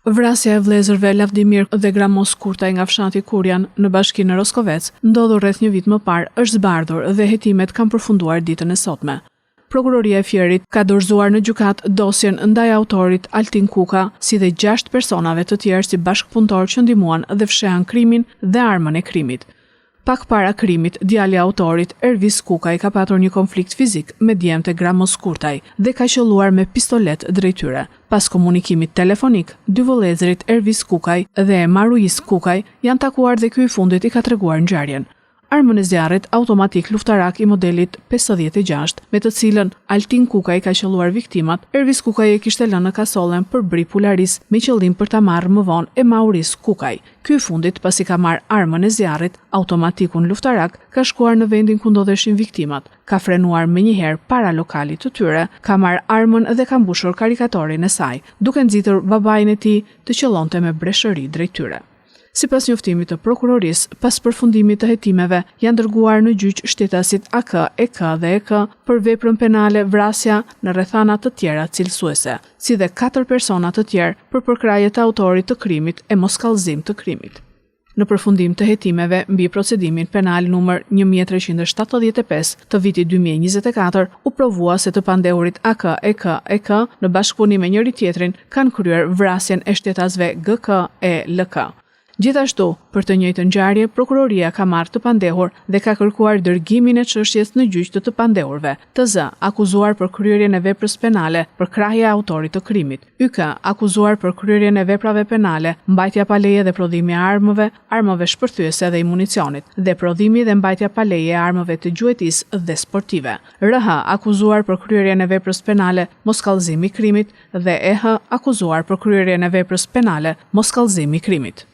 Vrasja e vëllezërve Lavdimir dhe Gramos Kurtaj nga fshati Kurjan në bashkinë Roskovec, ndodhur rreth një vit më parë, është zbardhur dhe hetimet kanë përfunduar ditën e sotme. Prokuroria e Fierit ka dorëzuar në gjykatë dosjen ndaj autorit Altin Kuka, si dhe 6 personave të tjerë si bashkëpunëtor që ndihmuan dhe fshehan krimin dhe armën e krimit. Pak para krimit, djali i autorit, Ervis Kukaj, ka patur një konflikt fizik me djemtë e Gramos Kurtaj dhe ka qelluar me pistolet drejt tyre. Pas komunikimit telefonik, dy vëllezërit Ervis Kukaj dhe Maruis Kukaj janë takuar dhe ky i fundit i ka treguar ngjarjen. Armën e zjarrit automatik luftarak i modelit 56, me të cilën Altin Kukaj ka qelluar viktimat, Ervis Kukaj e kishte lënë në kasollen për bri Pularis me qëllim për ta marrë më vonë e Mauris Kukaj. Ky i fundit, pasi ka marrë armën e zjarrit, automatikun luftarak ka shkuar në vendin ku ndodheshin viktimat, ka frenuar menjëherë para lokalit të tyre, ka marrë armën dhe ka mbushur karikatorin e saj, duke nxitur babain e tij të qellonte me breshëri drejt tyre. Sipas njoftimit të prokurorisë, pas përfundimit të hetimeve, janë dërguar në gjyq shtetasit AK, EK dhe EK për veprën penale vrasja në rrethana të tjera cilësuese, si dhe 4 persona të tjerë për përkraje të autorit të krimit e moskallëzim të krimit. Në përfundim të hetimeve mbi procedimin penal numër 1375 të vitit 2024, u provua se të pandehurit AK, EK, EK në bashkëpunim me njëri tjetrin kanë kryer vrasjen e shtetasve GK e LK. Gjithashtu, për të njëjtën ngjarje, prokuroria ka marrë të pandehur dhe ka kërkuar dërgimin e çështjes në gjyq të pandehurve, TZ, akuzuar për kryerjen e veprës penale për krahje e autorit të krimit, YK, akuzuar për kryerjen e veprave penale, mbajtja pa leje dhe prodhimi e armëve, armëve shpërthyese dhe i municionit, dhe prodhimi dhe mbajtja pa leje e armëve të gjuetisë dhe sportive. RH, akuzuar për kryerjen e veprës penale, moskallëzimi i krimit, dhe EH, akuzuar për kryerjen e veprës penale, moskallëzimi i krimit.